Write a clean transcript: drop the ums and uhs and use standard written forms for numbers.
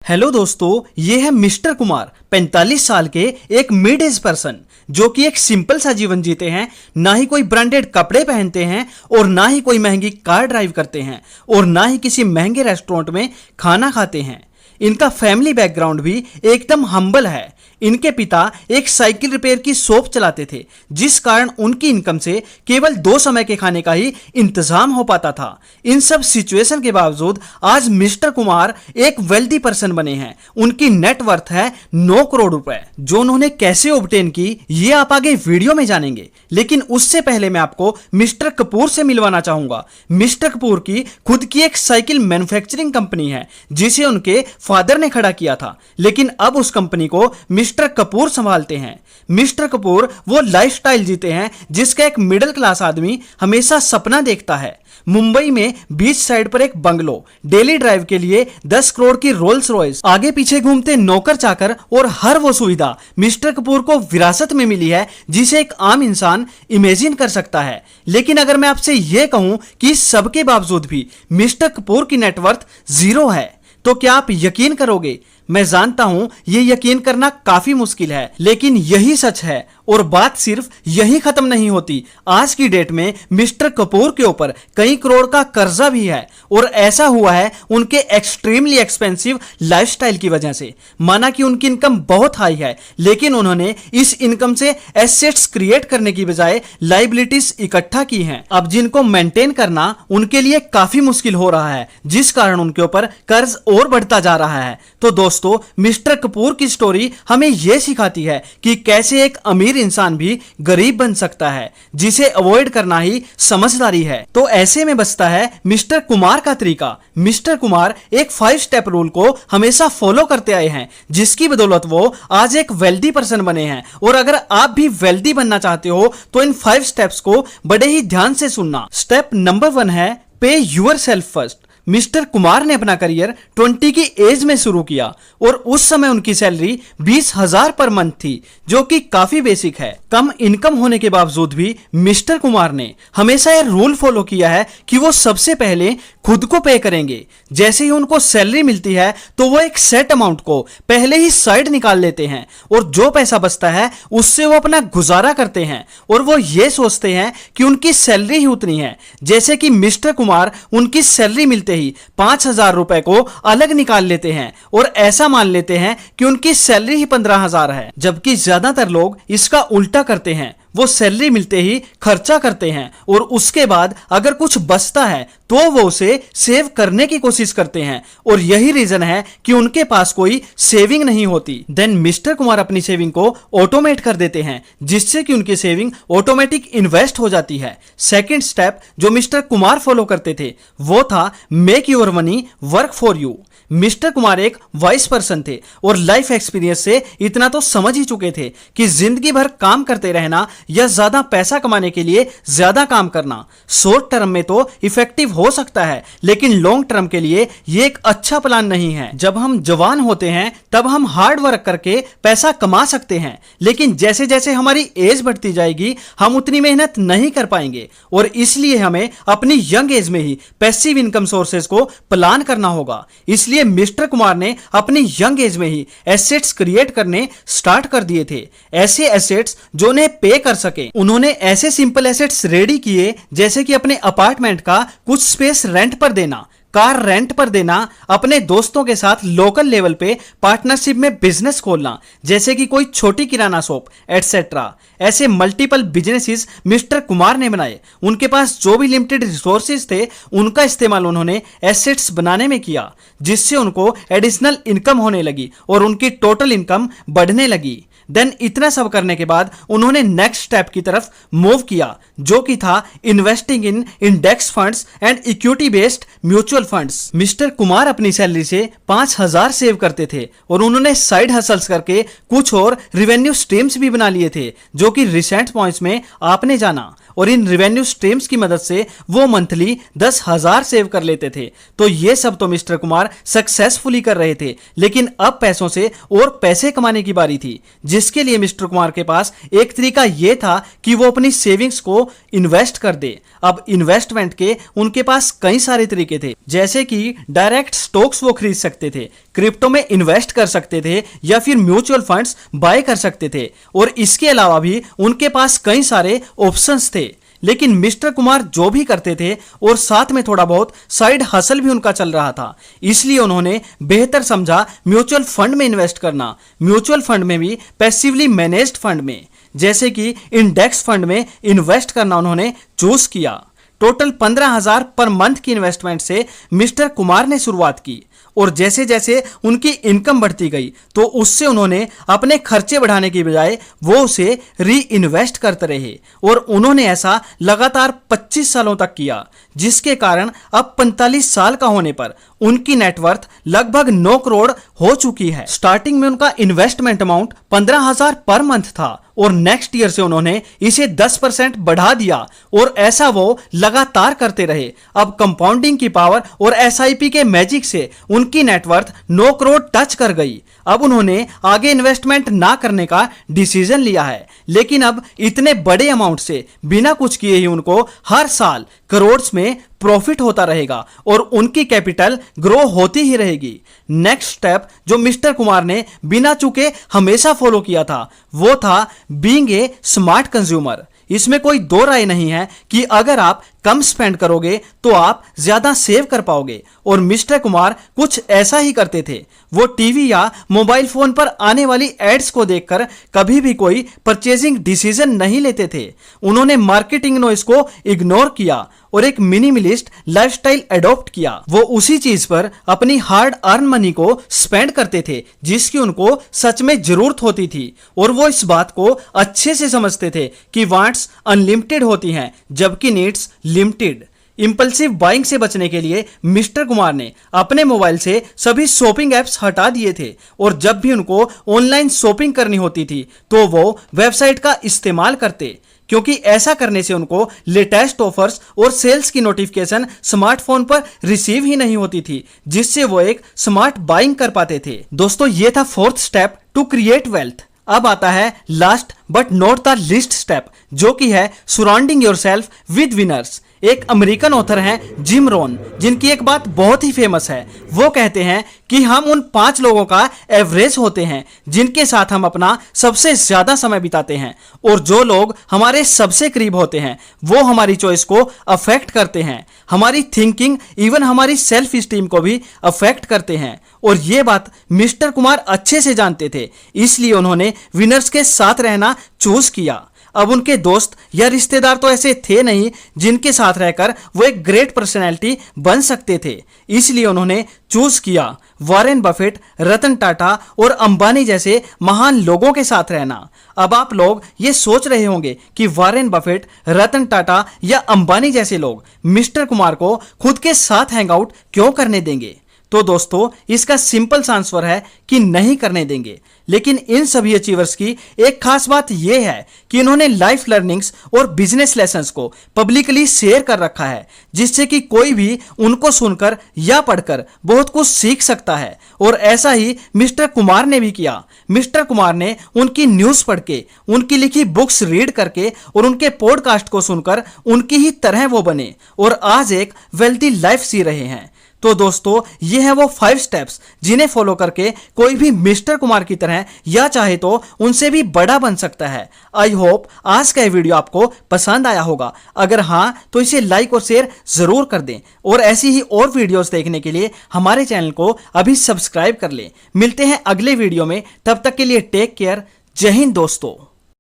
Hello दोस्तों, ये है मिस्टर कुमार 45 साल के एक मिड एज पर्सन जो कि एक सिंपल सा जीवन जीते हैं। ना ही कोई ब्रांडेड कपड़े पहनते हैं और ना ही कोई महंगी कार ड्राइव करते हैं और ना ही किसी महंगे रेस्टोरेंट में खाना खाते हैं। इनका फैमिली बैकग्राउंड भी एकदम हम्बल है। इनके पिता एक साइकिल रिपेयर की शॉप चलाते थे, जिस कारण उनकी इनकम से केवल 2 समय के खाने का ही इंतजाम हो पाता था। इन सब सिचुएशन के बावजूद आज मिस्टर कुमार एक वेल्दी पर्सन बने हैं। उनकी नेट वर्थ है 9 करोड़ रुपए। जो उन्होंने कैसे ऑब्टेन की ये आप आगे वीडियो में जानेंगे, लेकिन उससे पहले मैं आपको मिस्टर कपूर से मिलवाना चाहूंगा। मिस्टर कपूर की खुद की एक साइकिल मैन्युफैक्चरिंग कंपनी है जिसे उनके फादर ने खड़ा किया था, लेकिन अब उस कंपनी को मिस्टर कपूर संभालते हैं। मिस्टर कपूर वो लाइफस्टाइल जीते हैं जिसका एक मिडिल क्लास आदमी हमेशा सपना देखता है। मुंबई में बीच साइड पर एक बंगलो, डेली ड्राइव के लिए 10 करोड़ की रोल्स रॉयस, आगे पीछे घूमते नौकर चाकर और हर वो सुविधा मिस्टर कपूर को विरासत में मिली है जिसे एक आम इंसान इमेजिन कर सकता है। लेकिन अगर मैं आपसे यह कहूं कि सबके बावजूद भी मिस्टर कपूर की नेटवर्थ 0 है, तो क्या आप यकीन करोगे? मैं जानता हूं ये यकीन करना काफी मुश्किल है, लेकिन यही सच है। और बात सिर्फ यही खत्म नहीं होती। आज की डेट में मिस्टर कपूर के ऊपर कई करोड़ का कर्जा भी है और ऐसा हुआ है उनके एक्सट्रीमली एक्सपेंसिव लाइफस्टाइल की वजह से। माना कि उनकी इनकम बहुत हाई है, लेकिन उन्होंने इस इनकम से एसेट्स क्रिएट करने की बजाय लाइबिलिटीज इकट्ठा की हैं। अब जिनको मेंटेन करना उनके लिए काफी मुश्किल हो रहा है, जिस कारण उनके ऊपर कर्ज और बढ़ता जा रहा है। तो दोस्तों, मिस्टर कपूर की स्टोरी हमें यह सिखाती है कि कैसे एक अमीर इंसान भी गरीब बन सकता है, जिसे अवॉइड करना ही समझदारी है। तो ऐसे में बचता है मिस्टर कुमार का तरीका। मिस्टर कुमार एक 5 स्टेप रूल को हमेशा फॉलो करते आए हैं, जिसकी बदौलत वो आज एक वेल्दी पर्सन बने हैं। और अगर आप भी वेल्दी बनना चाहते हो तो इन 5 स्टेप्स को बड़े ही ध्यान से सुनना। स्टेप नंबर 1 है pay yourself first. Mister Kumar ने अपना करियर 20 की एज में शुरू किया और उस समय उनकी सैलरी 20,000 पर मंथ थी, जो कि काफी बेसिक है। कम इनकम होने के बावजूद भी मिस्टर कुमार ने हमेशा यह रूल फॉलो किया है कि वो सबसे पहले खुद को पे करेंगे। जैसे ही उनको सैलरी मिलती है तो वो एक सेट अमाउंट को पहले ही साइड निकाल लेते हैं और जो पैसा बचता है उससे वो अपना गुजारा करते हैं। और वो ये सोचते हैं कि उनकी सैलरी ही उतनी है। जैसे कि मिस्टर कुमार उनकी सैलरी मिलते ही 5,000 रुपए को अलग निकाल लेते हैं और ऐसा मान लेते हैं कि उनकी सैलरी ही 15,000 है, जबकि ज्यादातर लोग इसका उल्टा करते हैं। वो सैलरी मिलते ही खर्चा करते हैं और उसके बाद अगर कुछ बचता है तो वो उसे सेव करने की कोशिश करते हैं, और यही रीजन है कि उनके पास कोई सेविंग नहीं होती। देन मिस्टर कुमार अपनी सेविंग को ऑटोमेट कर देते हैं, जिससे कि उनकी सेविंग ऑटोमेटिक इन्वेस्ट हो जाती है। सेकंड स्टेप जो मिस्टर कुमार फॉलो करते थे वो था make your money work for you. Mister Kumar एक वाइस पर्सन थे और लाइफ एक्सपीरियंस से इतना तो समझ ही चुके थे कि जिंदगी भर काम करते रहना या ज्यादा पैसा कमाने के लिए ज्यादा काम करना शॉर्ट टर्म में तो इफेक्टिव हो सकता है, लेकिन लॉन्ग टर्म के लिए ये एक अच्छा प्लान नहीं है। जब हम जवान होते हैं तब हम हार्ड वर्क करके पैसा कमा सकते हैं, लेकिन जैसे जैसे हमारी एज बढ़ती जाएगी हम उतनी मेहनत नहीं कर पाएंगे, और इसलिए हमें अपनी यंग एज में ही पैसिव इनकम सोर्सेज को प्लान करना होगा। इसलिए मिस्टर कुमार ने अपनी यंग एज में ही एसेट्स क्रिएट करने स्टार्ट कर दिए थे, ऐसे एसेट्स जो उन्हें पे कर सके। उन्होंने ऐसे सिंपल एसेट्स रेडी किए जैसे कि अपने अपार्टमेंट का कुछ स्पेस रेंट पर देना, कार रेंट पर देना, अपने दोस्तों के साथ लोकल लेवल पे पार्टनरशिप में बिजनेस खोलना, जैसे कि कोई छोटी किराना शॉप एटसेट्रा। ऐसे मल्टीपल बिजनेसेस मिस्टर कुमार ने बनाए। उनके पास जो भी लिमिटेड रिसोर्सेज थे उनका इस्तेमाल उन्होंने एसेट्स बनाने में किया, जिससे उनको एडिशनल इनकम होने लगी और उनकी टोटल इनकम बढ़ने लगी। देन इतना सब करने के बाद उन्होंने नेक्स्ट स्टेप की तरफ मूव किया, जो कि था investing in index funds and equity based mutual funds. Mister Kumar अपनी सैलरी से 5,000 सेव करते थे और उन्होंने साइड हसल्स करके कुछ और रिवेन्यू स्ट्रीम्स भी बना लिए थे, जो कि रिसेंट पॉइंट्स में आपने जाना। और इन रिवेन्यू स्ट्रीम्स की मदद से वो मंथली 10,000 सेव कर लेते थे। तो ये सब तो मिस्टर कुमार सक्सेसफुली कर रहे थे, लेकिन अब पैसों से और पैसे कमाने की बारी थी, जिसके लिए मिस्टर कुमार के पास एक तरीका यह था कि वो अपनी सेविंग्स को इन्वेस्ट कर दे। अब इन्वेस्टमेंट के उनके पास कई सारे तरीके थे, जैसे कि डायरेक्ट स्टॉक्स वो खरीद सकते थे, क्रिप्टो में इन्वेस्ट कर सकते थे या फिर म्यूचुअल फंड्स बाय कर सकते थे, और इसके अलावा भी उनके पास कई सारे ऑप्शंस थे। लेकिन मिस्टर कुमार जो भी करते थे और साथ में थोड़ा बहुत साइड हसल भी उनका चल रहा था, इसलिए उन्होंने बेहतर समझा म्यूचुअल फंड में इन्वेस्ट करना। म्यूचुअल फंड में भी पैसिवली मैनेज्ड फंड में, जैसे कि इंडेक्स फंड में इन्वेस्ट करना उन्होंने चूज किया। टोटल 15,000 पर मंथ की इन्वेस्टमेंट से मिस्टर कुमार ने शुरुआत की, और जैसे जैसे उनकी इनकम बढ़ती गई तो उससे उन्होंने अपने खर्चे बढ़ाने की बजाय वो उसे री इन्वेस्ट करते रहे, और उन्होंने ऐसा लगातार 25 सालों तक किया, जिसके कारण अब 45 साल का होने पर उनकी नेटवर्थ लगभग 9 करोड़ हो चुकी है। स्टार्टिंग में उनका इन्वेस्टमेंट अमाउंट 15,000 पर मंथ था, और नेक्स्ट ईयर से उन्होंने इसे 10% बढ़ा दिया, और ऐसा वो लगातार करते रहे। अब कंपाउंडिंग की पावर और एसआईपी के मैजिक से उनकी नेटवर्थ 9 करोड़ टच कर गई। अब उन्होंने आगे इन्वेस्टमेंट ना करने का डिसीजन लिया है, लेकिन अब इतने बड़े अमाउंट से बिना कुछ किए ही उनको हर साल करोड़्स में प्रॉफिट होता रहेगा, और उनकी कैपिटल ग्रो होती ही रहेगी। नेक्स्ट स्टेप जो मिस्टर कुमार ने बिना चूके हमेशा फॉलो किया था, वो था बीइंग ए स्मार्ट कंज्यूमर। इसमें कोई दो राय नहीं है कि अगर आप कम स्पेंड करोगे तो आप ज्यादा सेव कर पाओगे, और मिस्टर कुमार कुछ ऐसा ही करते थे। वो टीवी या मोबाइल फोन पर आने वाली एड्स को देखकर कभी भी कोई परचेजिंग डिसीजन नहीं लेते थे। उन्होंने मार्केटिंग नॉइज को इग्नोर किया और एक मिनिमलिस्ट लाइफस्टाइल एडॉप्ट किया। वो उसी चीज पर अपनी हार्ड अर्न मनी को स्पेंड करते थे जिसकी उनको सच में जरूरत होती थी, और वो इस बात को अच्छे से समझते थे कि वांट्स अनलिमिटेड होती हैं जबकि नीड्स लिमिटेड। इंपल्सिव बाइंग से बचने के लिए मिस्टर कुमार ने अपने मोबाइल से सभी शॉपिंग एप्स हटा दिए थे, और जब भी उनको ऑनलाइन शॉपिंग करनी होती थी तो वो वेबसाइट का इस्तेमाल करते, क्योंकि ऐसा करने से उनको लेटेस्ट ऑफर्स और सेल्स की नोटिफिकेशन स्मार्टफोन पर रिसीव ही नहीं होती थी, जिससे वो एक स्मार्ट बाइंग कर पाते थे। दोस्तों, ये था fourth step to create wealth. अब आता है last but not the least step, जो कि है सराउंडिंग योरसेल्फ विद विनर्स। एक अमेरिकन ऑथर हैं जिम रोन, जिनकी एक बात बहुत ही फेमस है। वो कहते हैं कि हम उन 5 लोगों का एवरेज होते हैं जिनके साथ हम अपना सबसे ज्यादा समय बिताते हैं, और जो लोग हमारे सबसे करीब होते हैं वो हमारी चॉइस को अफेक्ट करते हैं, हमारी थिंकिंग, इवन हमारी सेल्फ स्टीम को भी अफेक्ट करते हैं। और ये बात मिस्टर कुमार अच्छे से जानते थे, इसलिए उन्होंने विनर्स के साथ रहना चूज किया। अब उनके दोस्त या रिश्तेदार तो ऐसे थे नहीं जिनके साथ रहकर वो एक ग्रेट पर्सनैलिटी बन सकते थे, इसलिए उन्होंने चूज किया वॉरेन बफेट, रतन टाटा और अंबानी जैसे महान लोगों के साथ रहना। अब आप लोग ये सोच रहे होंगे कि वॉरेन बफेट, रतन टाटा या अंबानी जैसे लोग मिस्टर कुमार को खुद के साथ हैंगआउट क्यों करने देंगे। तो दोस्तों, इसका सिंपल सा आंसर है कि नहीं करने देंगे। लेकिन इन सभी अचीवर्स की एक खास बात यह है कि इन्होंने लाइफ लर्निंग्स और बिजनेस लेसन्स को पब्लिकली शेयर कर रखा है, जिससे कि कोई भी उनको सुनकर या पढ़कर बहुत कुछ सीख सकता है। और ऐसा ही मिस्टर कुमार ने भी किया। मिस्टर कुमार ने उनकी न्यूज पढ़ के, उनकी लिखी बुक्स रीड करके और उनके पॉडकास्ट को सुनकर उनकी ही तरह वो बने और आज एक वेल्थी लाइफ जी रहे हैं। तो दोस्तों, ये है वो 5 स्टेप्स जिन्हें फॉलो करके कोई भी मिस्टर कुमार की तरह या चाहे तो उनसे भी बड़ा बन सकता है। आई होप आज का ये वीडियो आपको पसंद आया होगा। अगर हाँ तो इसे लाइक और शेयर जरूर कर दें, और ऐसी ही और वीडियोस देखने के लिए हमारे चैनल को अभी सब्सक्राइब कर लें। मिलते हैं अगले वीडियो में, तब तक के लिए टेक केयर। जय हिंद दोस्तों।